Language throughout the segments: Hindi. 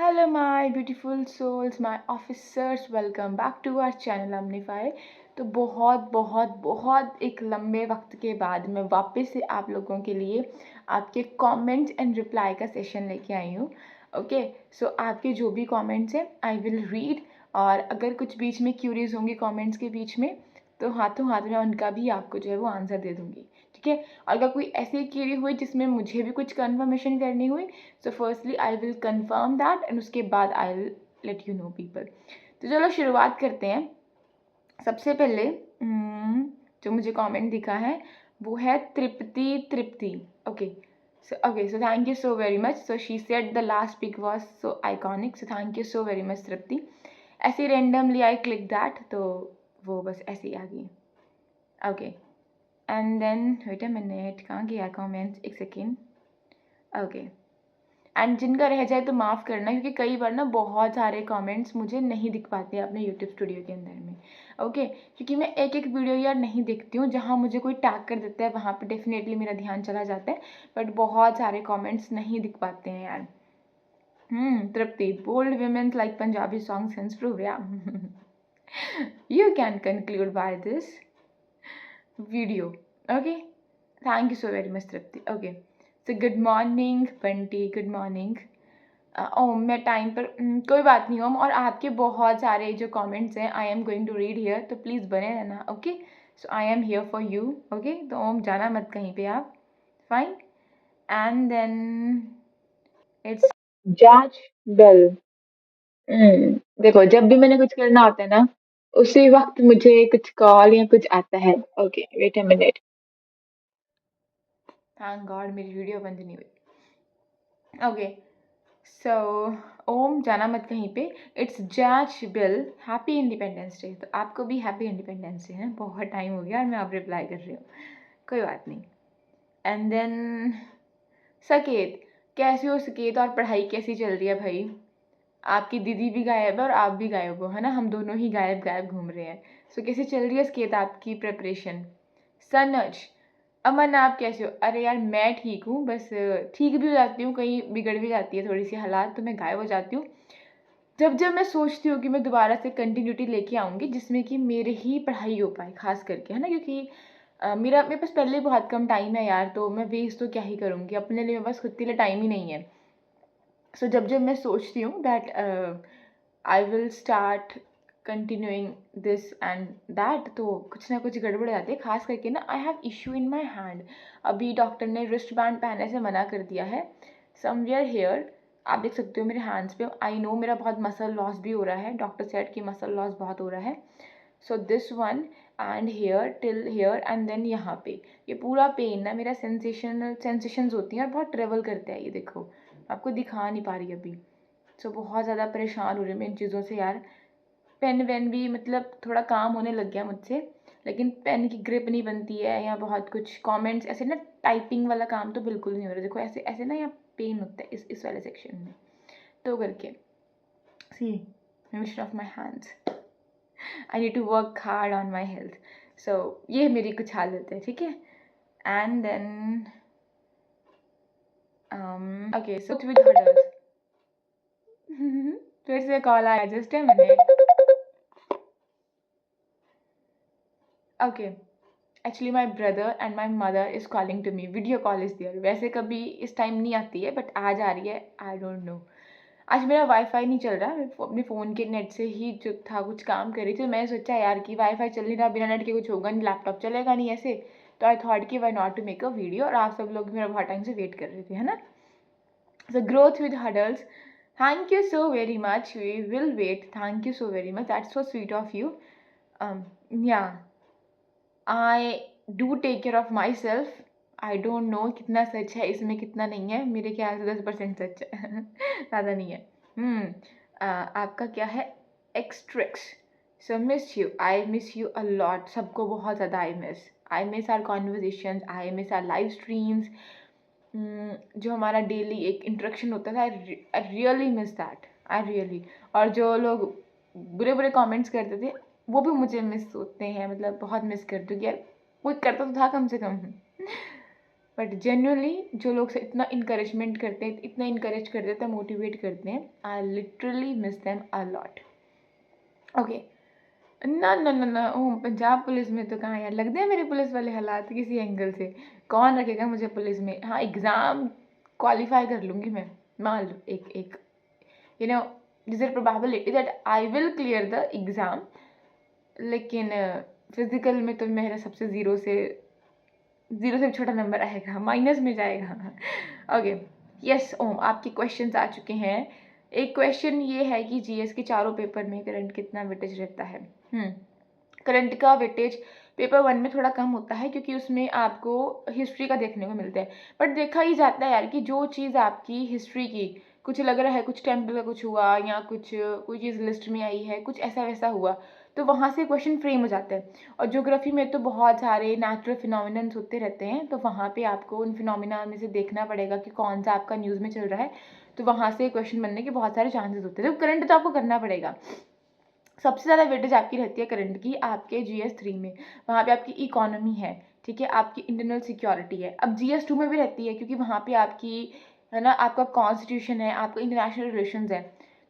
Hello, my beautiful souls, my officers. Welcome back to our channel Amplify. तो बहुत बहुत बहुत एक लंबे वक्त के बाद मैं वापस से आप लोगों के लिए आपके कमेंट्स एंड रिप्लाई का सेशन लेके आई हूँ. ओके, सो आपके जो भी कमेंट्स हैं आई विल रीड, और अगर कुछ बीच में क्यूरीज होंगी कमेंट्स के बीच में तो हाथों हाथ में उनका भी आपको जो है वो आंसर दे दूँगी. ठीक है, और अगर कोई ऐसी क्यूरी हुई जिसमें मुझे भी कुछ कन्फर्मेशन करनी हुई, so firstly I will confirm that and उसके बाद I will let you know people. तो चलो शुरुआत करते हैं. सबसे पहले जो मुझे कमेंट दिखा है वो है Tripti. So thank you so very much. So she said the last pic was so iconic. So thank you so very much Tripti. ऐसे रैंडमली आई क्लिक दैट, तो वो बस ऐसे ही आ गई. Okay, and then wait a minute, कहाँ गया कमेंट्स, एक सेकेंड. ओके, एंड जिनका रह जाए तो माफ़ करना, क्योंकि कई बार ना बहुत सारे कमेंट्स मुझे नहीं दिख पाते अपने यूट्यूब स्टूडियो के अंदर में. ओके, क्योंकि मैं एक एक वीडियो यार नहीं देखती हूँ. जहाँ मुझे कोई टैग कर देता है वहाँ पे डेफिनेटली मेरा ध्यान चला जाता है, बट बहुत सारे कमेंट्स नहीं दिख पाते हैं यार. Tripti, bold womens like Punjabi songs hence prove, yeah you can conclude by this video. Okay, thank you so very much Tripti. Okay, so good morning Bunty, good morning. ओम, मैं टाइम पर कोई बात नहीं ओम, और आपके बहुत सारे जो कमेंट्स हैं I am going to read here, तो प्लीज़ बने रहना. Okay, so I am here for you. Okay, तो ओम जाना मत कहीं पे आप. Fine, and then it's jazz बेल. देखो, जब भी मैंने कुछ करना होता है ना उसी वक्त मुझे कुछ कॉल या कुछ आता है. Okay, wait a minute. Thank god मेरी वीडियो बंद नहीं हुई. ओके, सो ओम जाना मत कहीं पे. It's jazz bill, happy independence day. तो आपको भी हैप्पी इंडिपेंडेंस डे है. बहुत टाइम हो गया और मैं अब रिप्लाई कर रही हूँ, कोई बात नहीं. एंड देन सकेत, कैसे हो सकेत, और पढ़ाई कैसी चल रही है भाई? आपकी दीदी भी गायब है और आप भी गायब हो, है ना, हम दोनों ही गायब गायब घूम रहे हैं. सो कैसे चल रही है सकेत आपकी प्रिपरेशन? सनज, अमन आप कैसे हो? अरे यार मैं ठीक हूँ, बस ठीक भी हो जाती हूँ, कहीं बिगड़ भी जाती है थोड़ी सी हालात तो मैं गायब हो जाती हूँ. जब जब मैं सोचती हूँ कि मैं दोबारा से कंटिन्यूटी लेके आऊँगी जिसमें कि मेरे ही पढ़ाई हो पाए खास करके, है ना, क्योंकि मेरे पास पहले ही बहुत कम टाइम है यार, तो मैं वेस्ट तो क्या ही करूँगी अपने लिए, बस खुद के लिए टाइम ही नहीं है. सो जब जब मैं सोचती हूँ that I will start continuing this and that, तो कुछ ना कुछ गड़बड़ हो जाती है. खास करके ना I have issue in my hand. अभी डॉक्टर ने रिस्ट बैंड पहनने से मना कर दिया है समवेयर हेयर. आप देख सकते हो मेरे हैंड्स पे. आई नो मेरा बहुत मसल लॉस भी हो रहा है, डॉक्टर सेड कि मसल लॉस बहुत हो रहा है. So this one and here till here and then यहाँ पे ये पूरा पेन ना मेरा सेंसेशंस होती हैं और बहुत ट्रेवल करते हैं. ये देखो, आपको दिखा नहीं पा रही अभी. सो बहुत ज़्यादा परेशान हो रही हूँ मैं इन चीज़ों से यार. पेन वेन भी मतलब थोड़ा काम होने लग गया मुझसे, लेकिन पेन की ग्रिप नहीं बनती है, या बहुत कुछ कमेंट्स ऐसे ना, टाइपिंग वाला काम तो बिल्कुल नहीं हो रहा. देखो ऐसे ऐसे ना यहाँ पेन होता है इस वाले सेक्शन में, तो करके see motion of my hands. I need to work hard on my health. So ये मेरी कुछ हालत है, ठीक है. And then okay, so with hurdles. फिर से कॉल आया, just a minute. Okay, actually my brother and my mother is calling to me. Video call is there. वैसे कभी इस टाइम नहीं आती है बट आज आ रही है. आई डोंट नो, आज मेरा वाईफाई नहीं चल रहा. मैं अपने फ़ोन के नेट से ही जो था कुछ काम कर रही थी. मैंने सोचा यार कि वाईफाई चल नहीं रहा, बिना नेट के कुछ होगा नहीं, लैपटॉप चलेगा नहीं ऐसे. तो आई थॉट कि why not to make a video, और आप सब लोग मेरा बहुत टाइम से वेट कर रहे थे, है ना. So growth with hurdles, thank you so very much. We will wait. Thank you so very much, that's so sweet of you. Yeah I do take care of my self. I don't know कितना सच है इसमें कितना नहीं है, मेरे ख्याल से 10% सच है. ज़्यादा नहीं है. आपका क्या है? एक्सट्रिक्स. So miss you, I miss you a lot. सबको बहुत ज़्यादा I miss our conversations, I miss our live streams. जो हमारा डेली एक इंटरेक्शन होता था, I really miss that, I really. और जो लोग बुरे बुरे कमेंट्स करते थे वो भी मुझे मिस होते हैं, मतलब बहुत मिस करती हूँ कि यार कोई करता तो था कम से कम. बट जेन्युइनली जो लोग इतना इंकरेजमेंट करते हैं, इतना इंकरेज करते हैं, इतना मोटिवेट करते हैं, I literally miss them a lot. Okay, ना ना ना ना, ओ पंजाब पुलिस में तो कहाँ यार, लगते हैं मेरे पुलिस वाले हालात किसी एंगल से। कौन रखेगा मुझे पुलिस में? हाँ, एग्ज़ाम क्वालिफाई कर लूँगी मैं, मान लो एक you know this is probability that I will clear the exam, लेकिन फिजिकल में तो मेरा सबसे ज़ीरो से भी छोटा नंबर आएगा, माइनस में जाएगा। ओके, यस ओम, आपके क्वेश्चंस आ चुके हैं। एक क्वेश्चन ये है कि जीएस के चारों पेपर में करंट कितना वेटेज रहता है? करंट का वेटेज पेपर 1 में थोड़ा कम होता है, क्योंकि उसमें आपको हिस्ट्री का देखने को मिलता है। बट देखा ही जाता है यार कि जो चीज़ आपकी हिस्ट्री की कुछ लग रहा है, कुछ टेम्पल का कुछ हुआ, या कुछ कोई चीज़ लिस्ट में आई है, कुछ ऐसा वैसा हुआ, तो वहाँ से क्वेश्चन फ्रेम हो जाते हैं। और ज्योग्राफी में तो बहुत सारे नेचुरल फिनोमिनन्स होते रहते हैं, तो वहाँ पे आपको उन फिनोमिना में से देखना पड़ेगा कि कौन सा आपका न्यूज़ में चल रहा है, तो वहाँ से क्वेश्चन बनने के बहुत सारे चांसेस होते हैं। तो करंट तो आपको करना पड़ेगा। सबसे ज़्यादा वेटेज आपकी रहती है करंट की आपके जीएस 3 में। वहाँ पे आपकी इकोनॉमी है, ठीक है, आपकी इंटरनल सिक्योरिटी है। अब जीएस 2 में भी रहती है, क्योंकि वहाँ पे आपकी है ना, आपका कॉन्स्टिट्यूशन है, आपका इंटरनेशनल रिलेशंस है,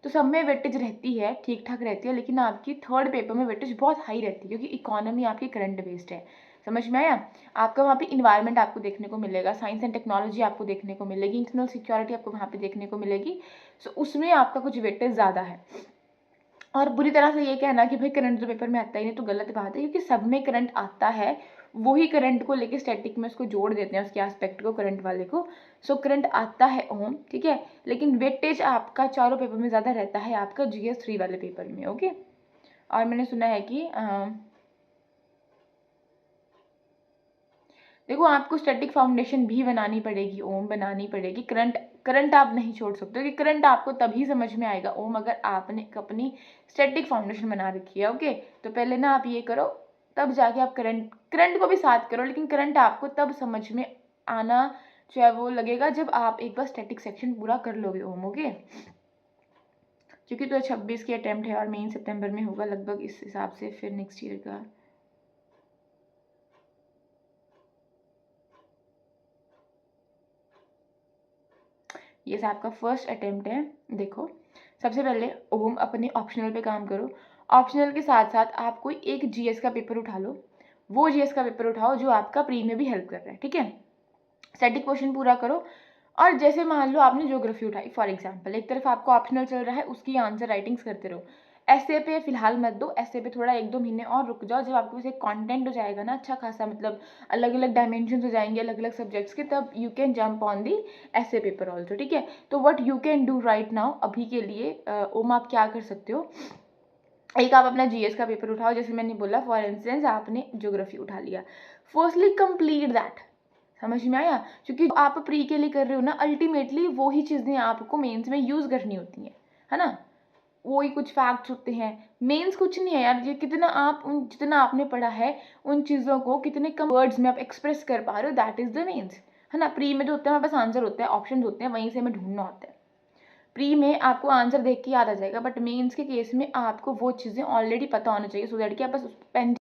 तो सब में वेटेज रहती है, ठीक ठाक रहती है। लेकिन आपकी थर्ड पेपर में वेटेज बहुत हाई रहती है, क्योंकि इकोनॉमी आपकी करंट बेस्ड है। समझ में आया? आपका वहाँ पे इन्वायरमेंट आपको देखने को मिलेगा, साइंस एंड टेक्नोलॉजी आपको देखने को मिलेगी, इंटरनल सिक्योरिटी आपको वहाँ पे देखने को मिलेगी। सो उसमें आपका कुछ वेटेज ज़्यादा है। और बुरी तरह से ये कहना कि भाई करंट तो पेपर में आता ही नहीं, तो गलत बात है, क्योंकि सब में करंट आता है। वही करंट को लेके स्टैटिक में उसको जोड़ देते हैं, उसके एस्पेक्ट को, करंट वाले को। सो करंट आता है ओम, ठीक है, लेकिन वेटेज आपका चारों पेपर में ज़्यादा रहता है आपका जीएस 3 वाले पेपर में। ओके, और मैंने सुना है कि देखो आपको स्टैटिक फाउंडेशन भी बनानी पड़ेगी ओम, बनानी पड़ेगी। करंट आप नहीं छोड़ सकते, कि करंट आपको तभी समझ में आएगा ओम अगर आपने अपनी स्टैटिक फाउंडेशन बना रखी है। ओके, तो पहले ना आप ये करो, तब जाके आप करंट को भी साथ करो, लेकिन करंट आपको तब समझ में आना जो है वो लगेगा जब आप एक बार स्टैटिक सेक्शन पूरा कर लोगे ओम। ओके, क्योंकि 2026 की अटेम्प्ट है और मेन सितंबर में होगा लगभग, इस हिसाब से फिर नेक्स्ट ईयर का। ये आपका फर्स्ट अटेम्प्ट है। देखो, सबसे पहले ओम अपने ऑप्शनल पे काम करो। ऑप्शनल के साथ साथ आप कोई एक जीएस का पेपर उठा लो, वो जीएस का पेपर उठाओ जो आपका प्री में भी हेल्प कर रहा है, ठीक है। स्टैटिक क्वेश्चन पूरा करो। और जैसे मान लो आपने ज्योग्राफी उठाई फॉर एग्जांपल, एक तरफ आपको ऑप्शनल चल रहा है, उसकी आंसर राइटिंग्स करते रहो। ऐसे पे फिलहाल मत दो, ऐसे पे थोड़ा 1-2 महीने और रुक जाओ। जब आपके पास एक कंटेंट हो जाएगा ना अच्छा खासा, मतलब अलग अलग डायमेंशन हो जाएंगे अलग अलग सब्जेक्ट्स के, तब you can jump on the ऐसे पेपर ऑल्सो, ठीक है। तो what you can do right now, अभी के लिए ओम आप क्या कर सकते हो, एक आप अपना जीएस का पेपर उठाओ, जैसे मैंने बोला फॉर इंस्टेंस आपने ज्योग्राफी उठा लिया। फर्स्टली कंप्लीट दैट, समझ में आया? क्योंकि आप प्री के लिए कर रहे हो ना, अल्टीमेटली वो ही चीज़ें आपको मेंस में यूज़ करनी होती हैं, है ना। वही कुछ फैक्ट्स होते हैं। मेंस कुछ नहीं है यार, ये कितना आप उन जितना आपने पढ़ा है उन चीज़ों को कितने कम वर्ड्स में आप एक्सप्रेस कर पा रहे हो, दैट इज़ द मेंस, है ना। प्री में जो होता है हमारे पास आंसर होता है, ऑप्शन होते हैं, वहीं से हमें ढूंढना होता है। प्री में आपको आंसर देख के याद आ जाएगा, बट मेंस के केस में आपको वो चीज़ें ऑलरेडी पता होना चाहिए, सो दैट कि आप बस pen.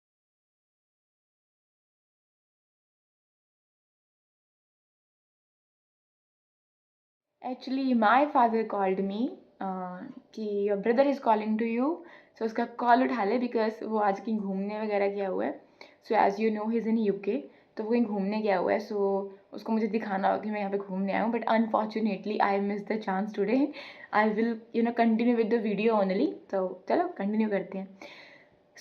Actually my father called me कि your brother is calling to you, so उसका कॉल उठा ले, बिकॉज वो आज कहीं घूमने वगैरह गया हुआ है। So as you know he is in UK, तो वो कहीं घूमने गया हुआ है। सो उसको मुझे दिखाना होगा कि मैं यहाँ पे घूमने आया हूँ, but unfortunately I miss the chance today. I will continue with the video only, तो चलो कंटिन्यू करते हैं।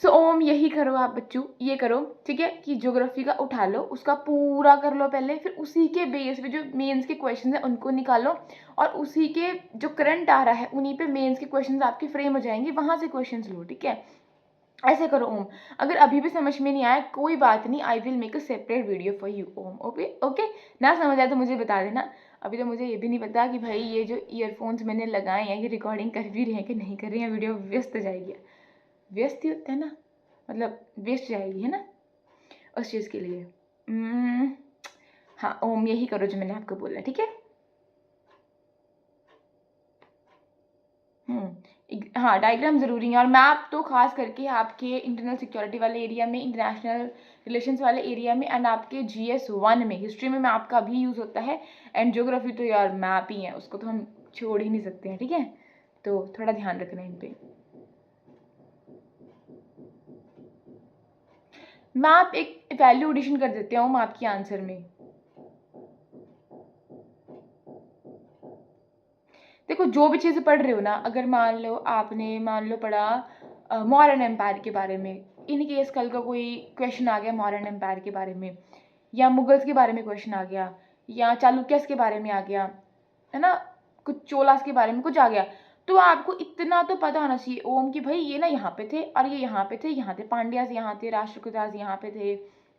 सो ओम यही करो आप बच्चों, ये करो, ठीक है, कि ज्योग्राफी का उठा लो, उसका पूरा कर लो पहले, फिर उसी के बेस पे जो मेंस के क्वेश्चन हैं उनको निकालो, और उसी के जो करंट आ रहा है उन्हीं पे मेंस के क्वेश्चन आपके फ्रेम हो जाएंगे, वहां से क्वेश्चन लो, ठीक है। ऐसे करो ओम। अगर अभी भी समझ में नहीं आया कोई बात नहीं, I will make a separate video for you Om. Okay okay, ना समझ आया तो मुझे बता देना। अभी तो मुझे ये भी नहीं पता कि भाई ये जो ईयरफोन्स मैंने लगाए हैं ये रिकॉर्डिंग कर भी रहे हैं कि नहीं कर रहे हैं, वीडियो व्यस्त जाएगी। व्यस्त ही होता है ना, मतलब वेस्ट जाएगी, है ना, उस चीज़ के लिए। हाँ ओम, यही करो जो मैंने आपको बोला, ठीक है। हाँ, डायग्राम ज़रूरी है, और मैप तो खास करके आपके इंटरनल सिक्योरिटी वाले एरिया में, इंटरनेशनल रिलेशंस वाले एरिया में, एंड आपके GS 1 में हिस्ट्री में मैप का भी यूज़ होता है। एंड ज्योग्राफी तो यार मैप ही है, उसको तो हम छोड़ ही नहीं सकते हैं, ठीक है। तो थोड़ा ध्यान रखना इन पे। मैप एक वैल्यू एडिशन कर देते हैं हम आपके आंसर में। देखो, जो भी चीज़ें पढ़ रहे हो ना, अगर मान लो आपने पढ़ा मौर्यन एम्पायर के बारे में, इन केस कल का कोई क्वेश्चन आ गया मौर्यन एम्पायर के बारे में, या मुगल्स के बारे में क्वेश्चन आ गया, या चालुक्यस के बारे में आ गया, है ना, कुछ चोलास के बारे में कुछ आ गया, तो आपको इतना तो पता होना चाहिए ओम कि भाई ये ना यहाँ पे थे, और ये यहाँ पे थे, यहाँ थे पांड्यास, यहाँ थे राष्ट्रकूटास, यहाँ पे थे,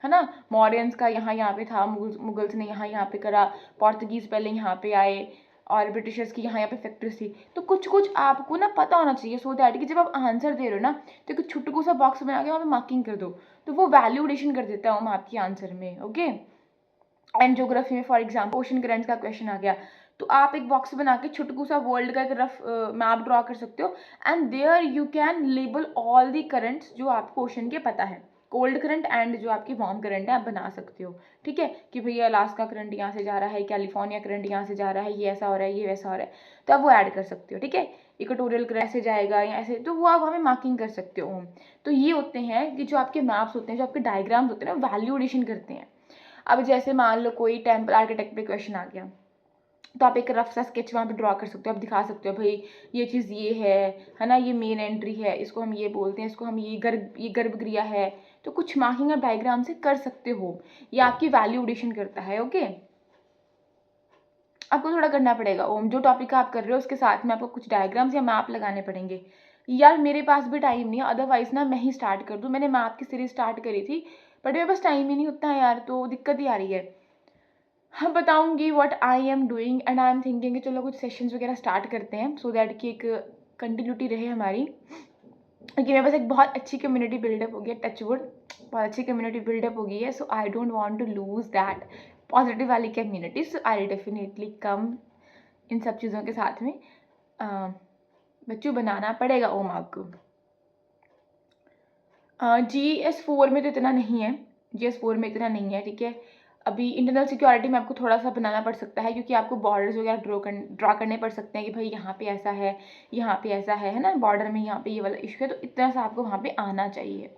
है ना, मौर्यंस का यहाँ पे था, मुगल्स ने यहाँ पे करा, पोर्तुगीज पहले यहाँ पे आए, और ब्रिटिशर्स की यहाँ पे फैक्ट्रीज थी। तो कुछ कुछ आपको ना पता होना चाहिए, सो दैट कि जब आप आंसर दे रहे हो ना, तो एक छुटकू सा बॉक्स बना के वहाँ पे मार्किंग कर दो, तो वो वैल्यू एडिशन कर देता हूँ मैं आपके आंसर में। ओके। एंड ज्योग्राफी में फॉर एग्जाम्पल ओशन करेंट्स का क्वेश्चन आ गया, तो आप एक बॉक्स बना के छुटकू सा वर्ल्ड का एक रफ मैप ड्रॉ कर सकते हो, and there you can label all the currents जो आपको ओशन के पता है, कोल्ड करंट एंड जो आपकी वार्म करंट है, आप बना सकते हो, ठीक है, कि भैया अलास्का करंट यहाँ से जा रहा है, कैलिफोर्निया करंट यहाँ से जा रहा है, ये ऐसा हो रहा है, ये वैसा हो रहा है, तो आप वो ऐड कर सकते हो, ठीक है। इक्वेटोरियल करंट ऐसे जाएगा या ऐसे, तो वो आप हमें मार्किंग कर सकते हो। तो ये होते हैं कि जो आपके मैप्स होते हैं, जो आपके डायग्राम्स होते हैं ना, वैल्यू एडिशन करते हैं। अब जैसे मान लो कोई टेम्पल आर्किटेक्ट पे क्वेश्चन आ गया, तो आप एक रफ सा स्केच वहाँ पे ड्रॉ कर सकते हो, आप दिखा सकते हो भाई ये चीज़ ये है ना, ये मेन एंट्री है, इसको हम ये बोलते हैं, इसको हम ये गर्भगृह है। तो कुछ मार्किंग आप डायग्राम से कर सकते हो, ये आपकी वैल्यू एडिशन करता है। ओके, आपको थोड़ा करना पड़ेगा ओम, जो टॉपिक आप कर रहे हो उसके साथ में आपको कुछ डायग्राम्स या मैप लगाने पड़ेंगे। यार मेरे पास भी टाइम नहीं है, अदरवाइज ना मैं ही स्टार्ट कर दूँ, मैंने मैप की सीरीज स्टार्ट करी थी, बट मेरे पास टाइम ही नहीं उतना है यार, तो दिक्कत ही आ रही है। हाँ, बताऊंगी what I am doing, and I am thinking कि चलो कुछ सेशंस वगैरह स्टार्ट करते हैं, सो दैट कि एक कंटिन्यूटी रहे हमारी, क्योंकि मेरे पास एक बहुत अच्छी कम्युनिटी बिल्डअप हो गई है, टचवुड बहुत अच्छी कम्युनिटी बिल्डअप हो गई है, so I don't want to lose that positive वाली community, so I definitely come in सब चीज़ों के साथ में। बच्चों बनाना पड़ेगा ओम आपको। GS 4 में तो इतना नहीं है, GS 4 में इतना नहीं है, ठीक है। अभी इंटरनल सिक्योरिटी में आपको थोड़ा सा बनाना पड़ सकता है, क्योंकि आपको बॉर्डर्स वगैरह ड्रॉ करने पड़ सकते हैं कि भाई यहाँ पे ऐसा है, यहाँ पे ऐसा है ना, बॉर्डर में यहाँ पे ये वाला इशू है, तो इतना सा आपको वहाँ पे आना चाहिए,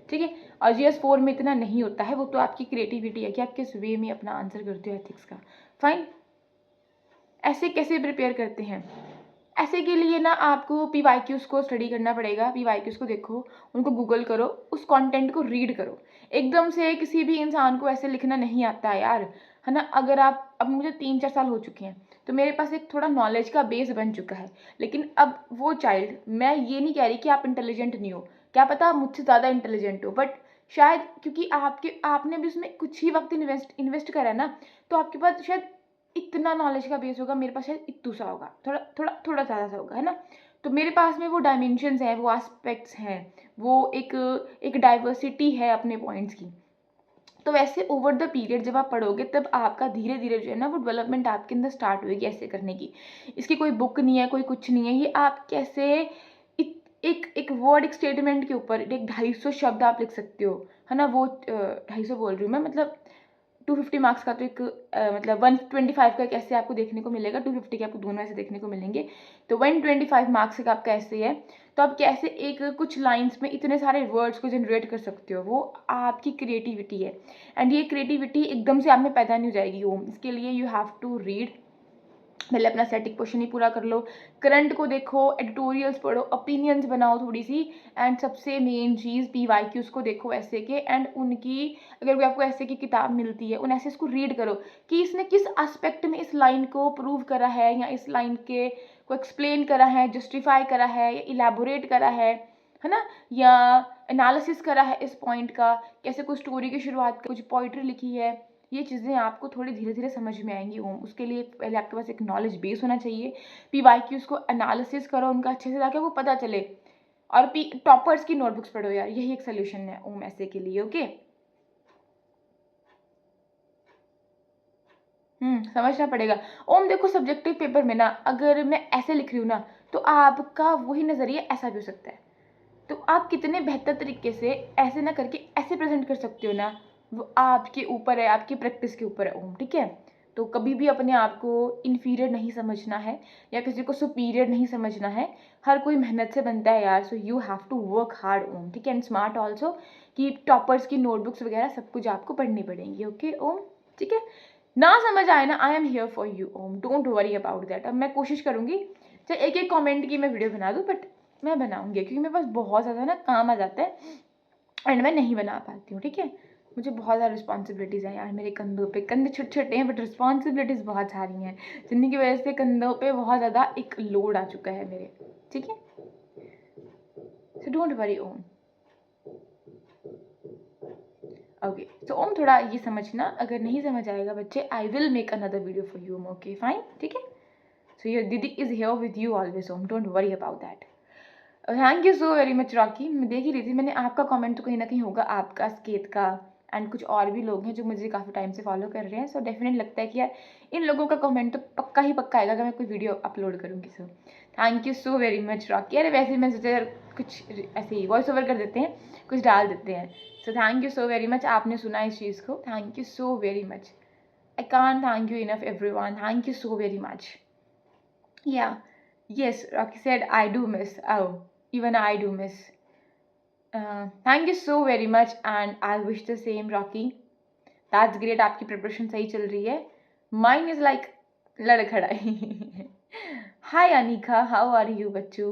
ठीक है। और GS 4 में इतना नहीं होता है, वो तो आपकी क्रिएटिविटी है कि आप किस वे में अपना आंसर करते हो एथिक्स का। फाइन। ऐसे कैसे प्रिपेयर करते हैं? ऐसे के लिए ना आपको PYQs को स्टडी करना पड़ेगा, PYQs को देखो, उनको गूगल करो, उस कंटेंट को रीड करो। एकदम से किसी भी इंसान को ऐसे लिखना नहीं आता है यार, है ना। अगर आप, अब मुझे 3-4 साल हो चुके हैं, तो मेरे पास एक थोड़ा नॉलेज का बेस बन चुका है, लेकिन अब वो चाइल्ड, मैं ये नहीं कह रही कि आप इंटेलिजेंट नहीं हो, क्या पता आप मुझसे ज़्यादा इंटेलिजेंट हो, बट शायद क्योंकि आपने भी उसमें कुछ ही वक्त इन्वेस्ट करा है ना, तो आपके पास शायद इतना नॉलेज का बेस होगा, मेरे पास शायद इतू सा होगा, थोड़ा थोड़ा थोड़ा ज़्यादा सा होगा, है ना। तो मेरे पास में वो डायमेंशंस हैं, वो एस्पेक्ट्स हैं, वो एक एक डाइवर्सिटी है अपने पॉइंट्स की। तो वैसे ओवर द पीरियड जब आप पढ़ोगे, तब आपका धीरे धीरे जो है ना, वो डेवलपमेंट आपके अंदर स्टार्ट होगी ऐसे करने की। इसकी कोई बुक नहीं है, कोई कुछ नहीं है, ये आप कैसे एक एक वर्ड, एक स्टेटमेंट के ऊपर एक 250 शब्द आप लिख सकते हो, है ना। वो 250 बोल रही हूँ मैं, मतलब 250 मार्क्स का तो एक मतलब 125 का एक ऐसे आपको देखने को मिलेगा, 250 के आपको दोनों ऐसे देखने को मिलेंगे, तो 125 मार्क्स का आपका ऐसे है। तो आप कैसे एक कुछ लाइंस में इतने सारे वर्ड्स को जनरेट कर सकते हो, वो आपकी क्रिएटिविटी है। एंड ये क्रिएटिविटी एकदम से आप में पैदा नहीं हो जाएगी ओम, इसके लिए यू हैव टू रीड, पहले अपना स्टैटिक पोर्शन ही पूरा कर लो, करंट को देखो, एडिटोरियल्स पढ़ो, ओपिनियंस बनाओ थोड़ी सी, एंड सबसे मेन चीज़ PYQs को देखो ऐसे के, एंड उनकी अगर कोई आपको ऐसे की किताब मिलती है, उन ऐसे को रीड करो कि इसने किस एस्पेक्ट में इस लाइन को प्रूव करा है, या इस लाइन के को एक्सप्लेन करा है, जस्टिफाई करा है, या इलेबोरेट करा है ना, या एनालिसिस करा है इस पॉइंट का, कैसे कुछ स्टोरी की शुरुआत, कुछ पोइट्री लिखी है। ये चीज़ें आपको थोड़ी धीरे धीरे समझ में आएंगी ओम, उसके लिए पहले आपके पास एक नॉलेज बेस होना चाहिए। PYQs को एनालिसिस करो उनका अच्छे से, ताकि वो पता चले, और टॉपर्स की नोटबुक्स पढ़ो यार, यही एक सोल्यूशन है ओम ऐसे के लिए। ओके, समझना पड़ेगा ओम। देखो, सब्जेक्टिव पेपर में ना, अगर मैं ऐसे लिख रही हूँ ना, तो आपका वही नज़रिया ऐसा भी हो सकता है। तो आप कितने बेहतर तरीके से ऐसे ना करके ऐसे प्रेजेंट कर सकते हो ना, वो आपके ऊपर है, आपकी प्रैक्टिस के ऊपर है ओम, ठीक है। तो कभी भी अपने आप को इन्फीरियर नहीं समझना है या किसी को सुपीरियर नहीं समझना है। हर कोई मेहनत से बनता है यार, so you have to work hard Om, ठीक है। एंड स्मार्ट ऑल्सो, कि टॉपर्स की नोटबुक्स वगैरह सब कुछ आपको पढ़नी पड़ेंगी, ओके ओम, ठीक है। ना समझ आए ना, I am here for you Om, don't worry about that. अब मैं कोशिश करूँगी चाहे एक एक कॉमेंट की मैं वीडियो बना दूँ, बट मैं बनाऊँगी क्योंकि मेरे पास बहुत ज़्यादा ना काम आ जाता है एंड मैं नहीं बना पाती हूँ, ठीक है। मुझे बहुत ज़्यादा रिस्पॉन्सिबिलिटीज़ हैं यार मेरे कंधों पे। कंधे छोटे छोटे हैं बट रिस्पॉन्सिबिलिटीज़ बहुत सारी हैं। जिंदगी की वजह से कंधों पे बहुत ज़्यादा एक लोड आ चुका है मेरे, ठीक है। So don't worry Om. Okay, so Om थोड़ा ये समझना, अगर नहीं समझ आएगा बच्चे, I will make another video for you, okay fine, ठीक है। So your didi is here with you always Om, don't worry about that. Thank you so very much Rocky. मैं देख ही रही थी, मैंने आपका कमेंट तो कहीं ना कहीं होगा, आपका, स्केत का, एंड कुछ और भी लोग हैं जो मुझे काफ़ी टाइम से फॉलो कर रहे हैं। सो डेफिनेट लगता है कि यार इन लोगों का कमेंट तो पक्का ही पक्का आएगा अगर मैं कोई वीडियो अपलोड करूँगी। सो thank you so very much Rocky. अरे वैसे ही मैं सोचा यार कुछ ऐसे ही वॉइस ओवर कर देते हैं, कुछ डाल देते हैं। सो thank you so very much, आपने सुना इस चीज़ को, thank you so very much. I can't thank you enough everyone, thank you so very much. Yeah, yes, Rocky said, I do miss. Oh, even I do miss. Thank you so very much, and I wish the same, Rocky. That's great. आपकी प्रिपरेशन सही चल रही है. Mine is like लड़खड़ाई. Hi Anika, how are you, Bachchu?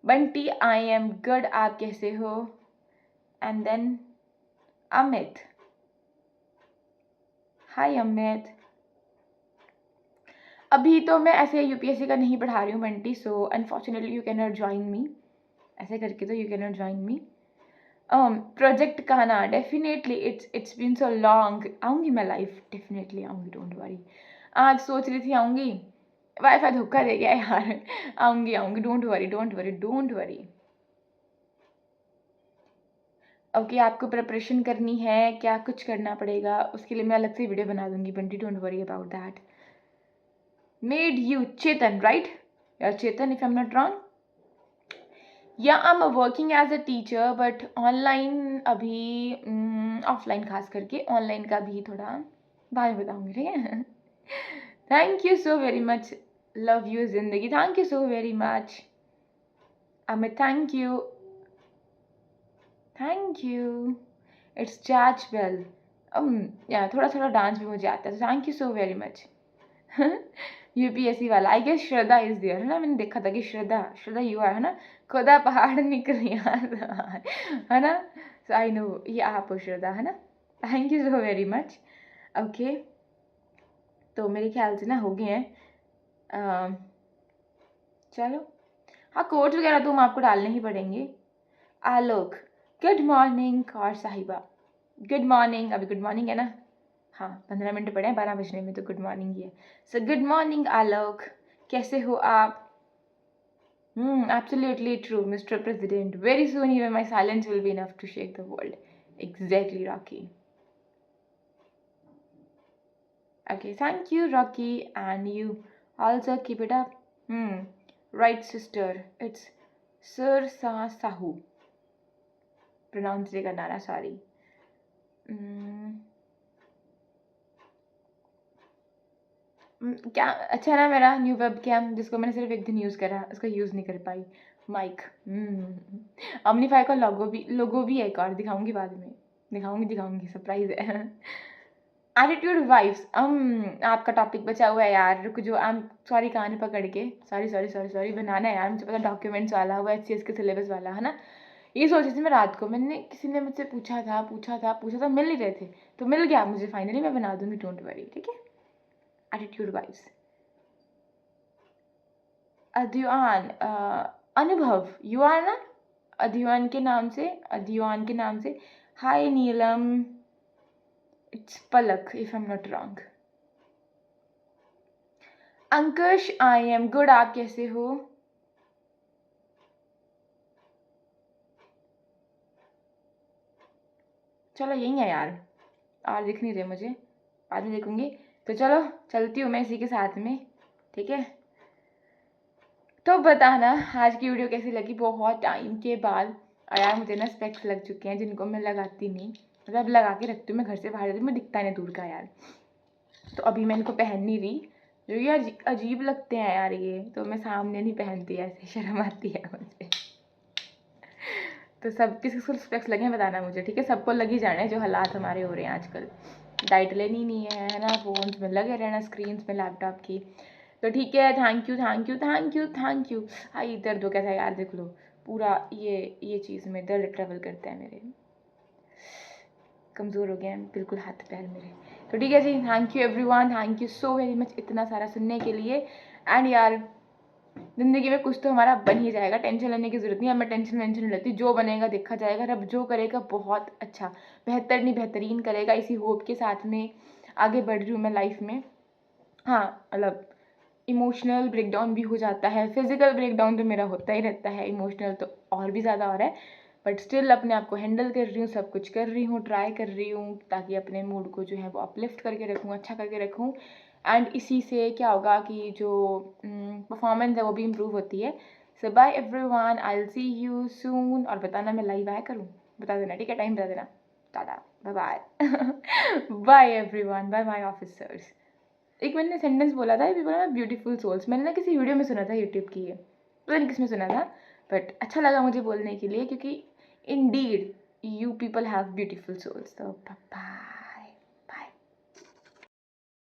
Bunty, I am good. आप कैसे हो? And then Amit. Hi Amit. अभी तो मैं ऐसे यूपीएससी का नहीं पढ़ा रही हूँ Bunty, so unfortunately you can not join me. ऐसे करके तो you can not join me. Project का ना, definitely it's been so long. आऊँगी मैं लाइफ, डेफिनेटली आऊँगी, डोंट वरी। आज सोच रही थी आऊँगी, वाईफाई धोखा दे गया यार। आऊँगी आऊँगी, don't worry don't worry don't worry. Okay, आपको प्रिपरेशन करनी है, क्या कुछ करना पड़ेगा उसके लिए मैं अलग से वीडियो बना दूंगी Bunty, don't worry about that. Made you Chetan, right? यार Chetan, if I am not wrong. Yeah I am working as a teacher, but online अभी, ऑफलाइन खास करके, ऑनलाइन का भी थोड़ा बाद में बताऊंगी, ठीक है। Thank you so very much, love you Zindagi, thank you so very much Amit, thank you thank you. It's jazz bell. Yeah थोड़ा थोड़ा डांस भी मुझे आता है, thank you so very much. UPSC वाला, I guess Shraddha is there, है ना? मैंने देखा था कि श्रद्धा श्रद्धा यू आर, है ना? खुदा पहाड़ निकल यार, है ना? सो आई नो ये आप हो श्रद्धा, है ना? Thank you so very much. Okay, तो मेरे ख्याल से ना हो गए हैं। चलो, हाँ कोड्स वगैरह तो हम आपको डालने ही पड़ेंगे। आलोक, गुड मॉर्निंग। और साहिबा, गुड मॉर्निंग। अभी गुड मॉर्निंग है ना? हाँ, 15 मिनट पड़े हैं 12 बजने में, तो गुड मॉर्निंग ही है। सो गुड मॉर्निंग आलोक, कैसे हो आप? Absolutely true, Mr. President. Very soon even my silence will be enough to shake the world. Exactly, Rocky. Okay, thank you, Rocky, and you also keep it up. Right, sister. It's Sir Sa Sahu. Pronounce the Kannada, sorry. क्या अच्छा है ना मेरा न्यू वेब कैम, जिसको मैंने सिर्फ एक दिन यूज़ करा, उसका यूज़ नहीं कर पाई। माइक, अम्नीफाई का लोगो भी है एक और, दिखाऊंगी बाद में, दिखाऊंगी सरप्राइज है। एटीट्यूड वाइब्स, आपका टॉपिक बचा हुआ है यार, रुक जो, सॉरी कान पकड़ के, सॉरी बनाना है यार, मुझे पता डॉक्यूमेंट्स वाला हुआ, HCS के सिलेबस वाला, है ना? ये सोची थी मैं रात को, मैंने किसी ने मुझसे पूछा था, मिल नहीं रहे थे, तो मिल गया मुझे फाइनली, मैं बना दूंगी, डोंट वरी, ठीक है। Attitude vibes. Adhyayan, Anubhav, you are ना? अध्ययन के नाम से। Hi Neelam, it's Palak if I am not wrong. Ankush, I am good, आप कैसे हो? चलो यही है यार, और दिख नहीं रहे मुझे, बाद में देखूंगी। तो चलो चलती हूँ मैं इसी के साथ में, ठीक है। तो बताना आज की वीडियो कैसी लगी बहुत टाइम के बाद। और यार मुझे ना स्पेक्स लग चुके हैं जिनको मैं लगाती नहीं, मतलब लगा के रखती हूँ, मैं घर से बाहर जाती हूँ, मैं दिखता नहीं दूर का यार। तो अभी मैं इनको पहन नहीं रही, जो ये अजीब लगते हैं यार ये, तो मैं सामने नहीं पहनती, ऐसे शर्म आती है मुझे। तो सब किसको स्पेक्स लगे हैं बताना मुझे, ठीक है? सबको लग ही जाना है, जो हालात हमारे हो रहे हैं आजकल। डाइट लेनी नहीं है ना, फोन्स में लगे रहना, स्क्रीन में लैपटॉप की। तो ठीक है, thank you thank you thank you thank you. हाँ, दर्द हो कैसा यार, देख लो पूरा ये चीज़ में दर्द ट्रेवल करता है, मेरे कमज़ोर हो गए हैं बिल्कुल हाथ पैर मेरे। तो ठीक है जी, thank you everyone, thank you so very much इतना सारा सुनने के लिए। एंड यार ज़िंदगी में कुछ तो हमारा बन ही जाएगा, टेंशन लेने की ज़रूरत नहीं है, मैं टेंशन वेंशन नहीं लेती, जो बनेगा देखा जाएगा, रब जो करेगा बहुत अच्छा, बेहतर नहीं बेहतरीन करेगा, इसी होप के साथ में आगे बढ़ रही हूँ मैं लाइफ में। हाँ मतलब इमोशनल ब्रेकडाउन भी हो जाता है, फिजिकल ब्रेकडाउन तो मेरा होता ही रहता है, इमोशनल तो और भी ज़्यादा हो रहा है, बट स्टिल अपने आप को हैंडल कर रही हूँ, सब कुछ कर रही हूँ, ट्राई कर रही हूँ ताकि अपने मूड को जो है वो अपलिफ्ट करके रखूँ, अच्छा करके रखूँ। एंड इसी से क्या होगा कि जो परफॉर्मेंस है वो भी इम्प्रूव होती है। So bye everyone, I will see you soon. और बताना मैं लाइव आया करूँ, बता देना, ठीक है? टाइम बता देना। Tata, bye bye. Bye everyone, bye bye officers. एक मैंने सेंटेंस बोला था, ये भी बोला ना, ब्यूटीफुल सोल्स, मैंने ना किसी वीडियो में सुना था यूट्यूब की, है पता नहीं किस में सुना था, बट अच्छा लगा मुझे बोलने के लिए, क्योंकि indeed you people have beautiful souls. तो बाय।